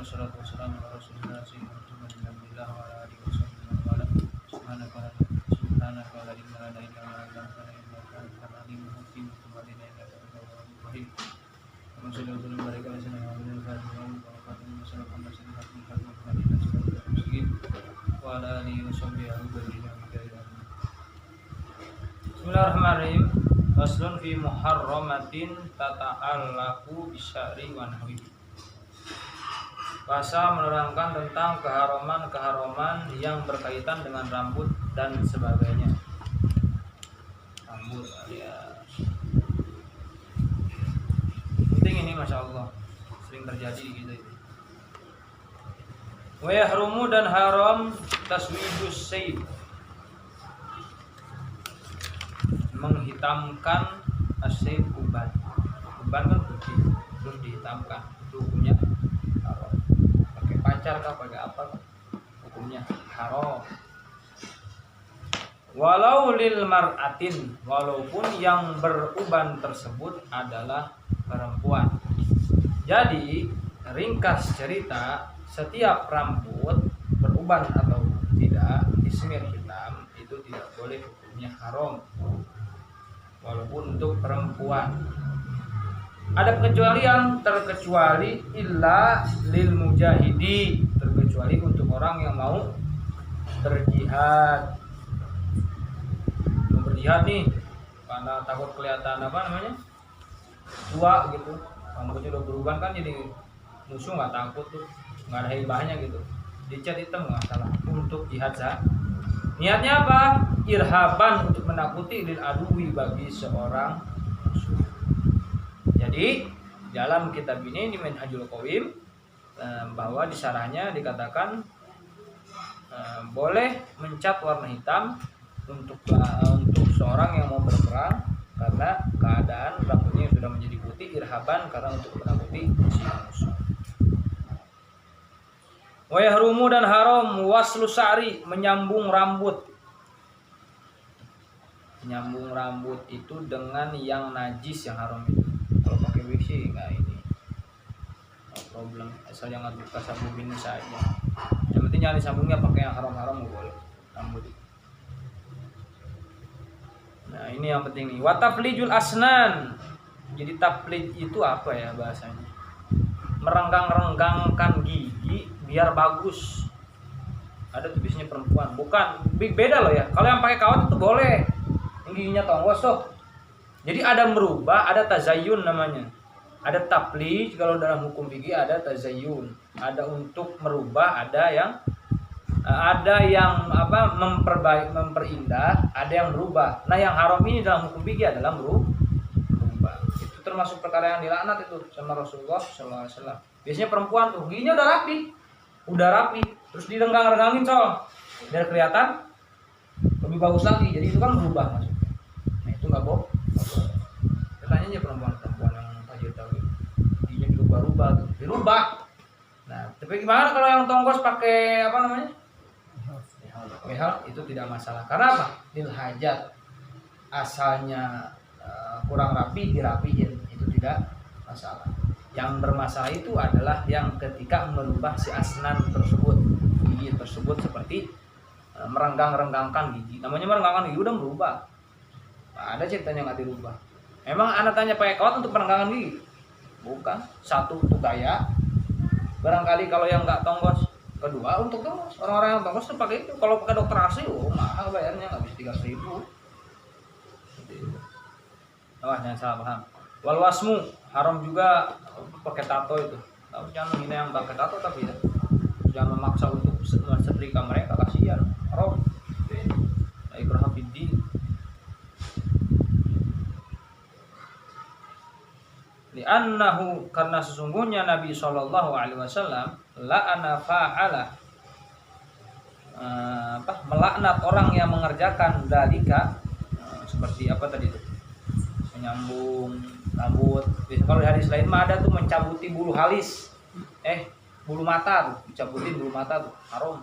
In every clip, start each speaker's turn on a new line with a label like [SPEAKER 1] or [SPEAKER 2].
[SPEAKER 1] wassalatu wassalamu ala rasulillah sayyidina Muhammadin nabiyillah wa ala alihi wasallam wa ala subhanaka la ilma lana illa ma 'allamtana innaka antal alimul hakim wa inna innaka antal tawwabur rahim. Rasulullah sallallahu alaihi wasallam wa ala alihi wasallam. Bismillahirrahmanirrahim. Faslun fi muharramatin tata'allaqu bisyari wa nahwihi. Pasal menerangkan tentang keharuman-keharuman yang berkaitan dengan rambut dan sebagainya. Rambut ya. Penting ini, masya Allah, sering terjadi gitu itu. Wa yahrumu, dan haram taswidus sayf, menghitamkan asyik uban. Uban kan putih terus dihitamkan, itu hukumnya haram. Pakai pacar kah, pakai apa kah, hukumnya haram. Walau lil mar'atin, walaupun yang beruban tersebut adalah perempuan. Jadi ringkas cerita, setiap rambut beruban atau tidak disemir hitam itu tidak boleh, hukumnya haram, walaupun untuk perempuan. Ada pengecualian, terkecuali illa lil mujahidi, terkecuali untuk orang yang mau berjihad. Mau berjihad nih karena takut kelihatan apa namanya, tua gitu, rambutnya udah beruban kan, jadi musuh nggak takut tuh, nggak ada hibahnya gitu, dicat hitam nggak salah, untuk jihad sah. Niatnya apa? Irhaban, untuk menakuti, lil aduwi, bagi seorang musuh. Jadi dalam kitab ini di Minhajul Qawim, bahwa di syarahnya dikatakan boleh mencat warna hitam untuk seorang yang mau berperang, karena keadaan rambutnya sudah menjadi putih, irhaban, karena untuk menakuti si musuh. Wa yahrumu, dan haram waslu sa'ri, menyambung rambut. Menyambung rambut itu dengan yang najis, yang haram itu. Kalau pakai wiksi enggak, ini no problem, asal jangan buka sabun ini saja. Yang penting jangan disambungnya pakai yang haram-haram, enggak boleh rambut itu. Nah, ini yang penting nih. Wa taflijul asnan. Jadi taflij itu apa ya bahasanya? Merenggang-renggangkan gigi biar bagus. Ada tuh biasanya perempuan, bukan beda loh ya. Kalau yang pakai kawat itu boleh, yang giginya tonggos tuh. Jadi ada merubah, ada tazayyun namanya. Ada taplij kalau dalam hukum fikih, ada tazayyun, ada untuk merubah, ada yang apa, memperindah, ada yang berubah. Nah, yang haram ini dalam hukum fikih adalah berubah. Itu termasuk perkara yang dilaknat itu sama Rasulullah SAW. Biasanya perempuan tuh giginya udah rapi, terus direnggang-renggangin biar kelihatan lebih bagus lagi. Jadi itu kan berubah maksudnya. Nah, itu nggak boleh. Tanya aja perempuan yang tajir tahu, giginya dirubah-rubah, dirubah. Nah, tapi gimana kalau yang tonggos pakai apa namanya? Behal, itu tidak masalah. Karena apa? Lil hajat, asalnya kurang rapi, dirapiin, itu tidak masalah. Yang bermasalah itu adalah yang ketika merubah si asnan tersebut, gigi tersebut, seperti merenggang-renggangkan gigi. Namanya merenggangkan gigi, udah merubah. Nah, ada ceritanya nggak dirubah. Emang anak tanya pakai kawat untuk merenggangan gigi? Bukan. Satu, untuk gaya. Barangkali kalau yang nggak tonggos. Kedua, untuk tonggos. Orang-orang yang tonggos tuh pakai itu. Kalau pakai dokter asli, mahal bayarnya, nggak bisa 3.000. Wah, jangan salah paham. Wal wasmu, haram juga pakai tato itu. Tapi jangan menghina yang pakai tato, tapi ya, jangan memaksa untuk setrika mereka, kasihan. Haram. Ikrah fiddin. Li'annahu, karena sesungguhnya Nabi SAW la'ana fa'ala, melaknat orang yang mengerjakan dalika, seperti apa tadi itu, menyambung rambut. Kalau di hadis lain mah ada tuh mencabuti bulu halis, bulu mata tuh, dicabutin bulu mata tuh haram.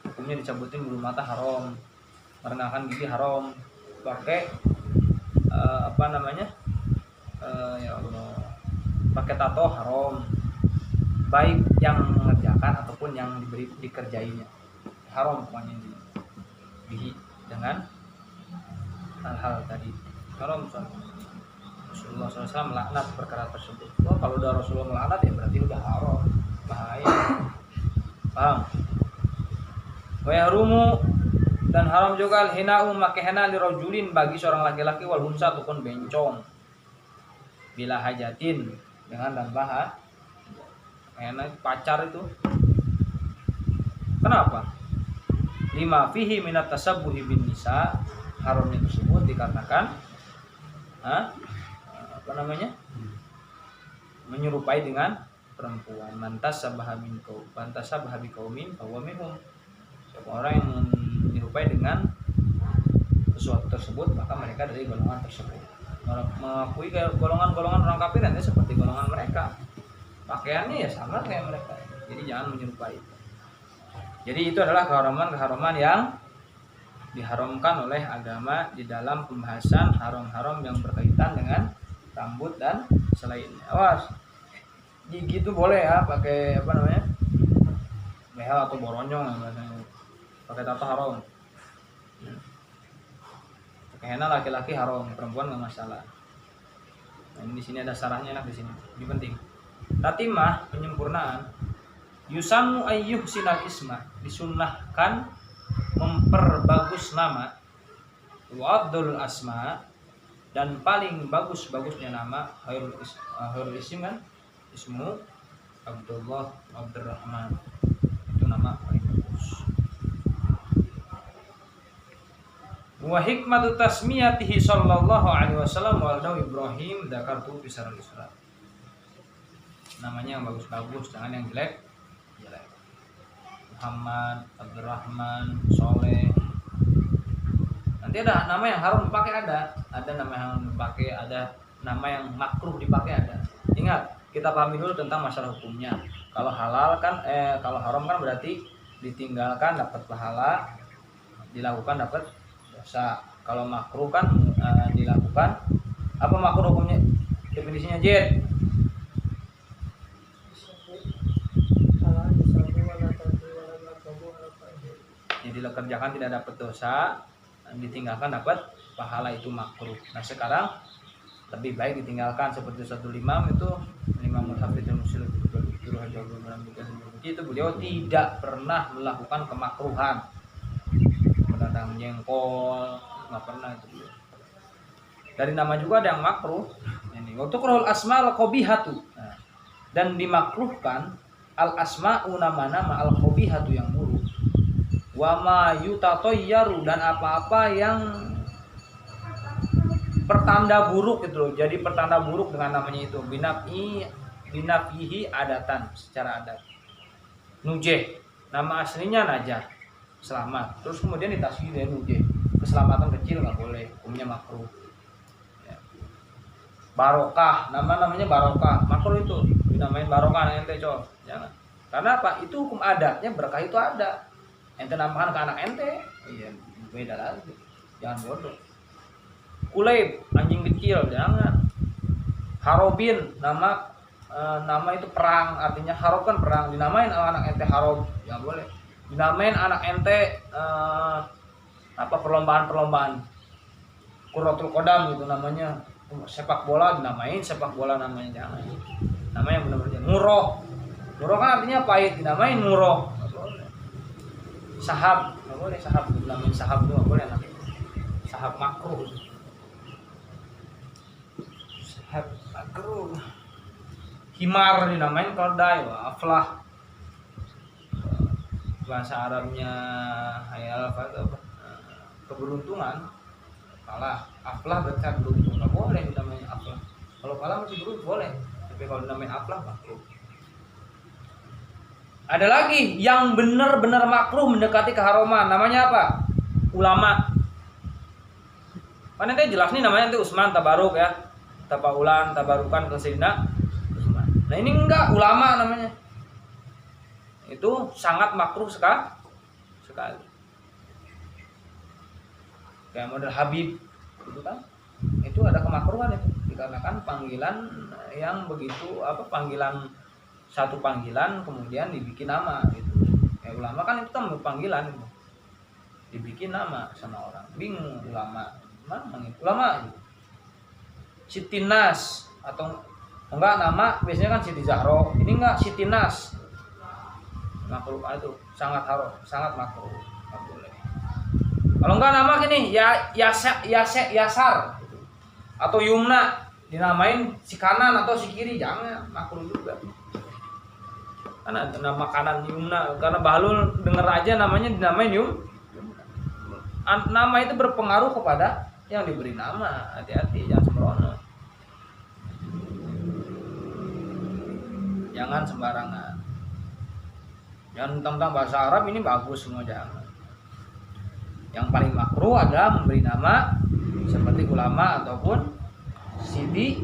[SPEAKER 1] Hukumnya dicabutin bulu mata haram, merendahkan gigi haram, pakai apa namanya, ya Allah, pakai tato haram, baik yang mengerjakan ataupun yang dikerjainya. Haram pokoknya dengan hal-hal tadi. Haram. Rasulullah SAW melaknat perkara tersebut. Oh, kalau udah Rasulullah melaknat ya berarti udah haram, bahaya. Paham? Wa yahrumu, dan haram juga al-hina'u, make hena li rajulin, bagi seorang laki-laki, wal unsa ataupun bencong, bila hajatin, dengan tanpa hena pacar itu. Kenapa? Lima fihi minat tasabbuhi bin nisa, haramnya tersebut dikarenakan menyerupai dengan perempuan. Mantas sabahamin kau, pantas sabahabi kaumin, bahwa minhum, orang yang menyerupai dengan sesuatu tersebut maka mereka dari golongan tersebut. Mengakui golongan-golongan orang kafir nanti seperti golongan mereka, pakaiannya ya sama kayak mereka, jadi jangan menyerupai. Jadi itu adalah keharaman yang diharamkan oleh agama di dalam pembahasan haram-haram yang berkaitan dengan rambut dan selainnya. Awas, gigi itu boleh ya pakai behel atau boronyong ya, pakai tato haram. Pakai henna laki-laki haram, perempuan nggak masalah. Nah, ini di sini ada sarahnya, enak di sini. Ini penting. Tatimah, penyempurnaan. Yusannu ayyuhsinal isma, disunnahkan memperbagus nama. Wa afdhalul asma, dan paling bagus-bagusnya nama, khairul ism kan, ismu Abdullah, Abdurrahman, itu nama paling bagus. Wa hikmatu tasmiyatihi sallallahu alaihi wasallam waladahu Ibrahim dzakartu fi saril isra. Namanya yang bagus-bagus, jangan yang jelek. Muhammad, Abdurrahman, Soleh. Nanti ada nama yang haram dipakai, ada nama yang dipakai, ada nama yang makruh dipakai, ada. Ingat, kita pahami dulu tentang masalah hukumnya. Kalau halal kan, kalau haram kan berarti ditinggalkan dapat pahala, dilakukan dapat dosa. Kalau makruh kan dilakukan, apa makruh hukumnya? Definisinya Jet. Jadi dikerjakan tidak dapat dosa, ditinggalkan dapat pahala, itu makruh. Nah sekarang lebih baik ditinggalkan, seperti satu imam itu, Imam Hafidhul Muslim itu beliau tidak pernah melakukan kemakruhan, menadang jengkol, nggak pernah itu beliau. Dari nama juga ada yang makruh. Ini waktu qurul asma al qabihatu, dan dimakruhkan al asma'u, nama-nama al qabihatu yang buruk. Wa ma yutatayyaru, dan apa-apa yang pertanda buruk gitu loh. Jadi pertanda buruk dengan namanya itu. Binafihi adatan, secara adat. Nujeh, nama aslinya Najah, selamat. Terus kemudian ditasbih dari nujeh, keselamatan kecil nggak boleh, hukumnya makruh. Ya. Barokah, namanya barokah, makruh itu. Dinamain barokah ente cok, jangan. Karena apa? Itu hukum adatnya, berkah itu ada. Ente namakan ke anak ente, iya beda lagi. Jangan bodoh. Kuleib, anjing kecil, jangan. Harobin, nama itu perang, artinya harob kan perang. Dinamain anak ente harob, jangan boleh. Dinamain anak ente perlombaan Qurratul Qadam gitu namanya, sepak bola dinamain sepak bola, namanya jangan. Namanya benar-benar muroh kan artinya pahit, dinamain muroh. Sahab, nggak boleh sahab, dinamain sahab itu nggak boleh, namanya sahab makruh. Sahab makruh. Himar dinamain keledai, aflah. Bahasa Arabnya hayal apa? Keberuntungan. Kalah, aflah berarti beruntung, nggak boleh dinamain aflah. Kalau kalah masih beruntung boleh, tapi kalau dinamain aflah makruh. Ada lagi yang benar-benar makruh mendekati keharaman, namanya apa? Ulama. Kan nanti jelas nih namanya nanti Utsman Tabaruk ya, Tapaulan, Tabarukan ke Sayyidina Utsman. Nah ini enggak, ulama namanya. Itu sangat makruh sekali. Kayak model Habib, itu kan? Itu ada kemakruhan itu, dikarenakan panggilan yang begitu panggilan satu panggilan kemudian dibikin nama gitu. Ya ulama kan itu kan panggilan gitu. Dibikin nama sama orang. Bingung ulama. Mana ulama gitu. Siti Nas atau enggak nama biasanya kan Siti Zahra. Ini enggak Siti Nas. Makruh itu sangat haram, sangat makruh. Enggak boleh. Kalau enggak nama gini ya Yasar gitu. Atau Yumna dinamain si kanan atau si kiri, jangan, makruh juga. Karena nama kanan Yumna, karena Bahlul denger aja namanya dinamain nama itu berpengaruh kepada yang diberi nama. Hati-hati, jangan sembrono. Jangan sembarangan. Jangan tentang bahasa Arab ini bagus semua, jangan. Yang paling makruh adalah memberi nama seperti ulama ataupun Siti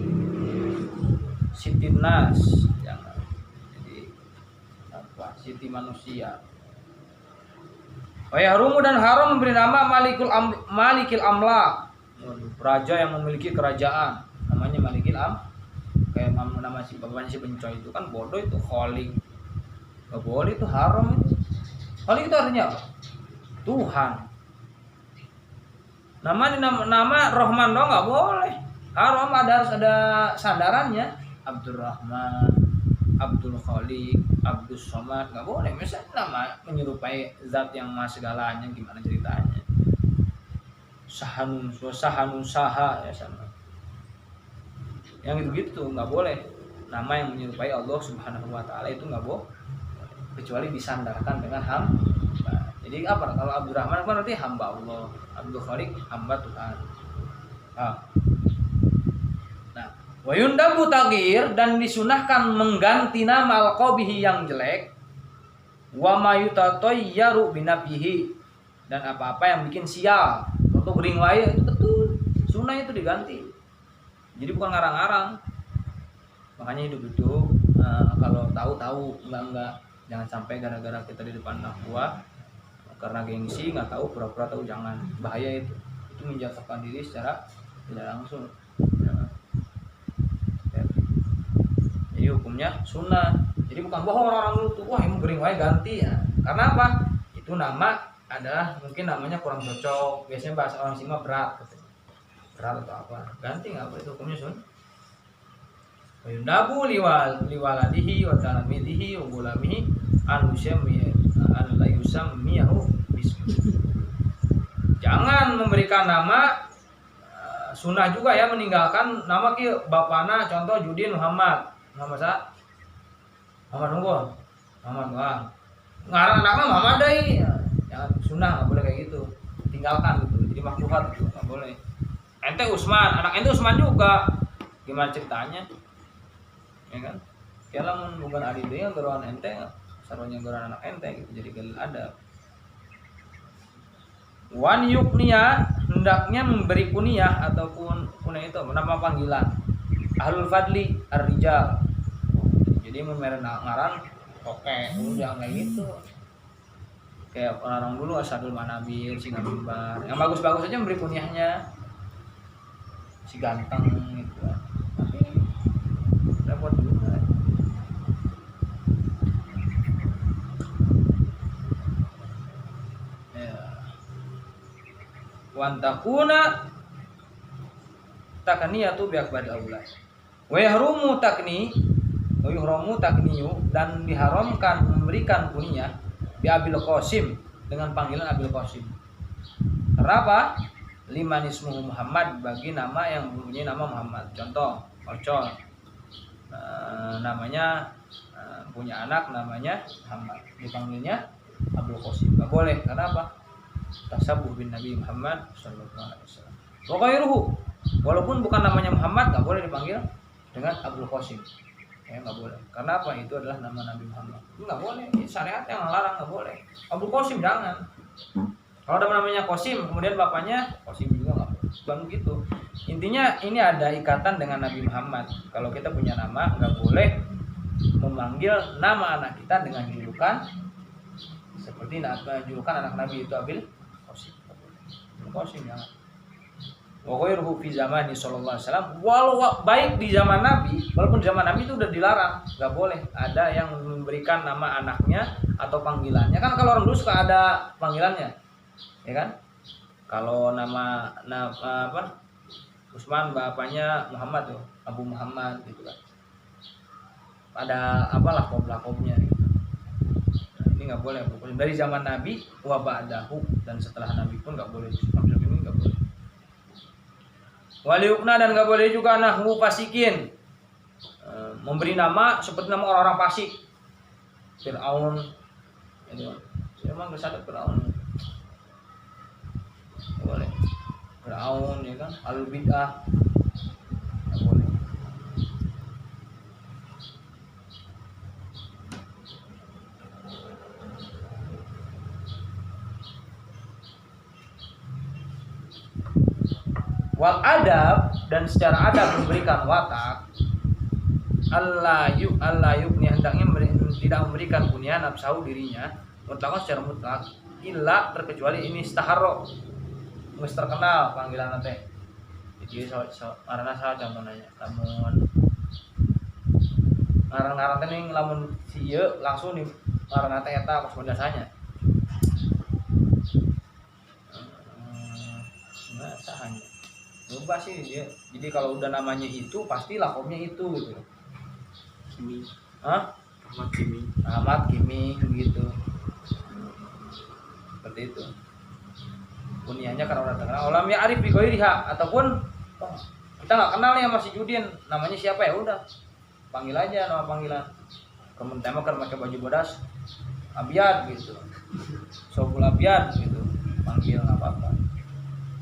[SPEAKER 1] Nas, jangan. Jadi apa? Siti manusia. Wa yahrumu dan haram memberi nama Malikil Amlak. Raja yang memiliki kerajaan, namanya Malikil kayak nama si bapaknya si Bencoy itu kan bodoh itu Khalik. Gak boleh, itu haram itu. Khalik itu artinya apa? Tuhan. Nama Rahman dong nggak boleh. Haram, harus ada sandarannya. Abdurrahman, Abdul Khalik, Abdul Somad, nggak boleh. Misalnya nama menyerupai zat yang maha segalanya, gimana ceritanya? Sahanun Saha ya sama. Yang gitu nggak boleh. Nama yang menyerupai Allah Subhanahu Wa Taala itu nggak boleh, kecuali disandarkan dengan hamba. Jadi apa? Kalau Abdurrahman berarti hamba Allah, Abdul Khalik hamba Tuhan. Nah, wa yundabu taghyir, dan disunahkan mengganti nama al-qabihi yang jelek, wa ma yutatayyaru binafihi, dan apa-apa yang bikin sial. Contoh gering wae itu betul. Sunah itu diganti. Jadi bukan ngarang-ngarang. Makanya hidup-hidup kalau tahu enggak. Jangan sampai gara-gara kita di depan anak buah karena gengsi nggak tahu, pura-pura tahu, jangan. Bahaya itu menjatuhkan diri secara tidak langsung. Jadi hukumnya sunnah. Jadi bukan bohong orang dulu tuh, wah emang gering wae ganti ya. Karena apa? Itu nama adalah mungkin namanya kurang cocok. Biasanya bahasa orang sini berat atau apa. Ganti nggak apa, itu hukumnya sunnah. Yundabu liwaladihi wa talamidihi wa gulamihi an-layusamiyahu bismi. Jangan memberikan nama. Sunnah juga ya meninggalkan nama ki bapana, contoh Judin Muhammad sa Muhammad Unggul, Muhammad doang. Ngarang nama Muhammad dai. Jangan, sunnah nggak boleh kayak gitu. Tinggalkan gitu. Jadi makruhat itu nggak boleh. Ente Usman, anak ente Usman juga. Gimana ceritanya? Ya kan? Kalau bukan adi dia geroan ente, sarunya geroan anak ente gitu, jadi gel ada. Wan yukniya, hendaknya memberi kunyah ataupun kunyah itu nama panggilan. Ahlul fadli ar-rijal. Jadi memeren ngaran oke, dulu jangan kayak gitu. Kayak orang dulu Asadul Manabil, si Ngabimbar. Yang bagus-bagus aja memberi kunyahnya. Si ganteng gitu. Tapi repot juga. Wantakuna takniyatu biakbar aulad. Wa yahrumu takniyu, dan diharamkan memberikan kunyah bi Abil Qasim, dengan panggilan Abil Qasim. Kenapa? Liman ismuhu Muhammad, bagi nama yang mempunyai nama Muhammad. Contoh, Ocol namanya punya anak namanya Muhammad, dipanggilnya Abdul Qasim. Enggak boleh. Kenapa? Tasabuh bin Nabi Muhammad sallallahu alaihi wasallam. Wa ghairuhu, walaupun bukan namanya Muhammad, enggak boleh dipanggil dengan Abdul Qasim. Ya enggak boleh. Karena apa? Itu adalah nama Nabi Muhammad. Enggak boleh. Syariat yang melarang, enggak boleh. Abdul Qasim jangan. Kalau ada namanya Qasim, kemudian bapaknya Qasim juga enggak boleh. Bukan begitu. Intinya ini ada ikatan dengan Nabi Muhammad. Kalau kita punya nama, enggak boleh memanggil nama anak kita dengan julukan seperti julukan anak Nabi itu Abil Qasim. Qasim jangan. wa ghairuhu fi zamani sallallahu alaihi wasallam, baik di zaman Nabi, walaupun zaman Nabi itu udah dilarang, nggak boleh ada yang memberikan nama anaknya atau panggilannya. Kan kalau orang dulu suka ada panggilannya, ya kan? Kalau nama apa? Usman bapaknya Muhammad tuh, Abu Muhammad gitu kan. Ada apa lakob-lakobnya gitu. Nah, ini nggak boleh. Dari zaman Nabi wa ba'dahu, dan setelah Nabi pun nggak boleh. Panggil ini nggak boleh. Waliukna, dan nggak boleh juga nahwu fasikin, memberi nama seperti nama orang-orang fasik. Fir'aun, ini memang kesadaran Fir'aun. Nggak boleh. Fir'aun, ya kan, al-bid'ah, nggak boleh. Wal adab, dan secara adab memberikan watak, Allah yukni, hendaknya tidak memberikan kunyah nafsu dirinya mutlak secara mutlak, illa terkecuali ini istaharro, mesti terkenal panggilan teh. Jadi karena saya contohnya lamun ngarang-ngarang teh lamun sieu langsung di ngaranna teh eta pas biasanya. Nah, sahanya coba sih dia. Jadi kalau udah namanya itu pasti lakomnya itu gitu.
[SPEAKER 2] Kimi.
[SPEAKER 1] Hah? Ahmad Kimi gitu. Seperti itu. Kunyahnya karena udah terkenal. Olam ya arif bi ghairiha, ataupun kita nggak kenal nih sama si Judin, namanya siapa, ya udah panggil aja nama panggilan. Kemudian kan pakai baju bodas Abiad gitu. Sobul Abiad gitu. Panggil nggak apa-apa.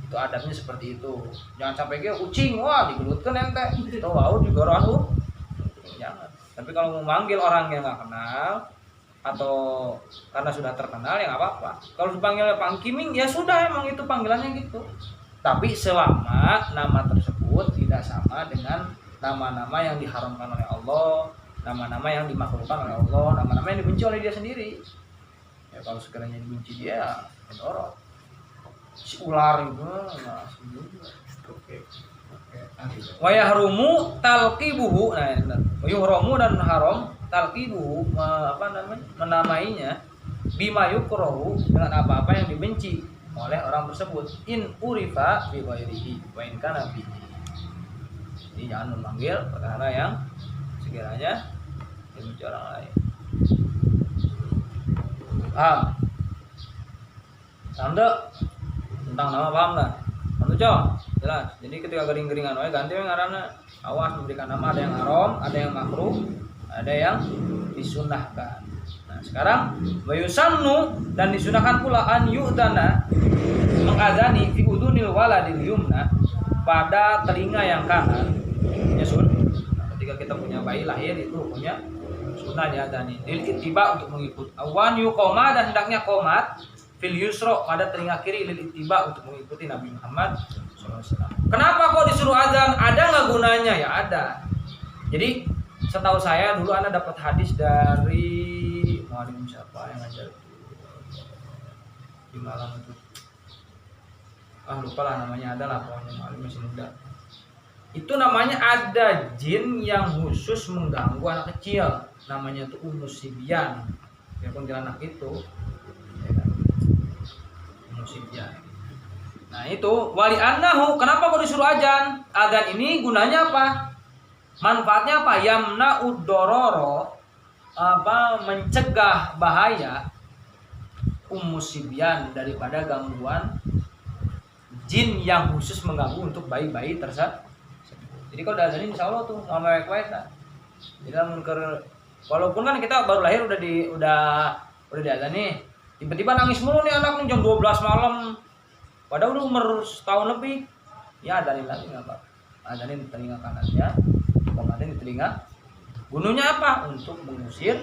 [SPEAKER 1] Itu adabnya seperti itu. Jangan sampai dia kucing, wah digelutkan ente. Itu wow juga orang jangan. Tapi kalau mau manggil orang yang nggak kenal atau karena sudah terkenal ya nggak apa-apa. Kalau dipanggil Pang Kiming ya sudah, emang itu panggilannya gitu. Tapi selama nama tersebut tidak sama dengan nama-nama yang diharamkan oleh Allah, nama-nama yang dimakhlukkan oleh Allah, nama-nama yang dibenci oleh dia sendiri. Ya kalau sekiranya dibenci dia, mendorong. Si ular itu wa yahrumu talqibuhu, nah yuhramu dan haram talqibuhu, apa namanya, menamainya bima yukrahu, dengan apa-apa yang dibenci oleh orang tersebut, in urifa bi ghairihi wa in kana bihi. Jadi jangan memanggil perkara yang sekiranya dibenci orang lain. Paham? Tanda tentang nama paham lah. Tentu jelas. Jadi ketika gering-geringan wae ganti ngaranna, awas memberikan nama, ada yang haram, ada yang makruh, ada yang disunahkan. Nah, sekarang wayusannu, dan disunahkan pula an yu'dana, mengadani fi udunil waladil yumna, pada telinga yang kanan. Ya sun. Nah, ketika kita punya bayi lahir itu punya sunah diadani lil ittiba, untuk mengikut. Awan yuqoma, dan hendaknya qomat fil yusro, pada telinga kiri, lil ittiba, untuk mengikuti Nabi Muhammad SAW. Kenapa kok disuruh azan? Ada nggak gunanya? Ya ada. Jadi setahu saya dulu Anda dapat hadis dari muallim siapa yang ngajar di Malang itu, lupa lah namanya, ada lah pokoknya, muallim masih muda. Itu namanya ada jin yang khusus mengganggu anak kecil, namanya tuh Umusibyan, ya kuntilanak itu, ya kan? Umusibyan. Nah itu wali annahu, kenapa kok disuruh azan? Azan ini gunanya apa? Manfaatnya apa? Yamna udororo, apa, mencegah bahaya Umusibyan, daripada gangguan jin yang khusus mengganggu untuk bayi-bayi tersebut. Jadi kalau udah azan ini insya Allah tuh nggak mewek-wek lah. Jadi walaupun kan kita baru lahir udah diazan nih, tiba-tiba nangis mulu nih anak nih jam 12 malam. Padahal udah umur setahun lebih, ya azanin lagi nggak apa-apa. Azanin di telinga kanannya, kemudian di telinga. Gunanya apa? Untuk mengusir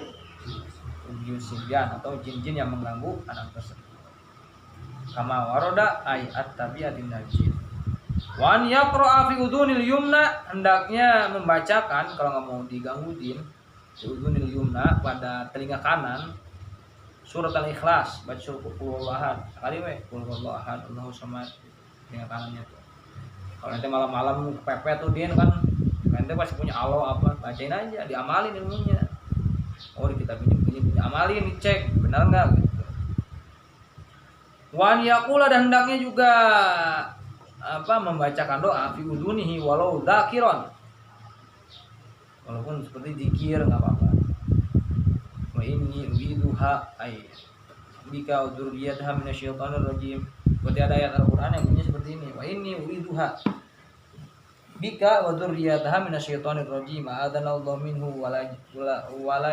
[SPEAKER 1] atau jin-jin yang mengganggu anak tersebut. Kama waroda ayat tabiatin jin. Wan yaqra'a fi udunil yumna, hendaknya membacakan kalau nggak mau diganggu jin, fi udunil yumna, pada telinga kanan, surat Al-Ikhlas, baca qul huwallahu ahad sekali we, qul huwallahu ahad Allahu samad, telinga kanannya tuh. Kalau nanti malam-malam kepepet tuh dia kan nanti pasti punya Allah apa, bacain aja, diamalin ilmunya. Oh di kitab ini punya, amalin, dicek benar nggak gitu. Wan yakula, dan hendaknya juga apa, membacakan doa fi udunihi walau dzakiron, walaupun seperti zikir nggak apa-apa. Wa inni uiduha ay bika dzurriyyataha minasyaitonir rajim. Berarti ada ayat Al-Qur'an yang bunyinya seperti ini. Wa inni uiduha bika wa dzurriyyataha minasyaitonir rajim. A'adhanallahu minhu wala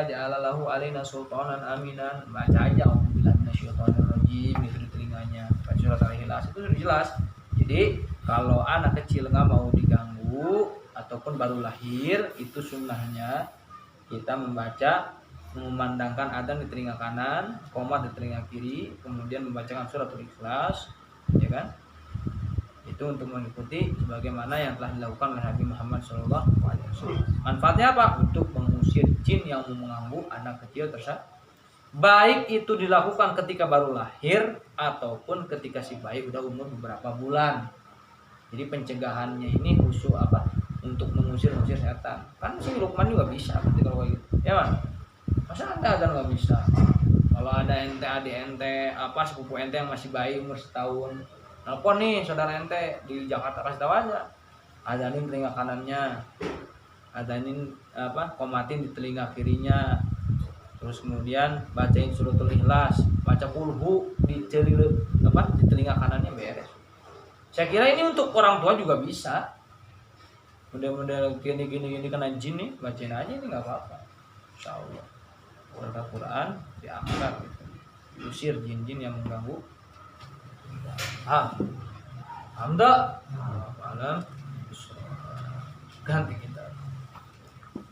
[SPEAKER 1] ja'ala lahu alaina sultanan aminan. Baca aja auzubillahi minasyaitonir rajim di telinganya. Baca surat Al-Ikhlas itu sudah jelas. Jadi kalau anak kecil nggak mau diganggu ataupun baru lahir, itu sunnahnya kita memandangkan adzan di telinga kanan, qomat di telinga kiri, kemudian membacakan surat Al-Ikhlas, ya kan? Itu untuk mengikuti sebagaimana yang telah dilakukan oleh Nabi Muhammad SAW. Manfaatnya apa? Untuk mengusir jin yang mengganggu anak kecil tersebut. Baik itu dilakukan ketika baru lahir ataupun ketika si bayi udah umur beberapa bulan. Jadi pencegahannya ini khusus apa? Untuk mengusir setan. Kan si Lukman juga bisa berarti kalau kayak gitu. Ya, Mas? Masa ada nggak bisa? Kalau ada ente, adik ente, apa sepupu ente yang masih bayi umur setahun, telepon nih saudara ente di Jakarta, kasih tahu aja. Adanin telinga kanannya, adanin apa, komatin di telinga kirinya, terus kemudian bacain suratul Ikhlas, baca kulhu di telinga kanannya, beres. Saya kira ini untuk orang tua juga bisa. Model-model gini kena jin nih, bacain aja ini nggak apa-apa. Insyaallah. Al-Quran diangkat gitu. Usir jin-jin yang mengganggu. Hamda. Ganti.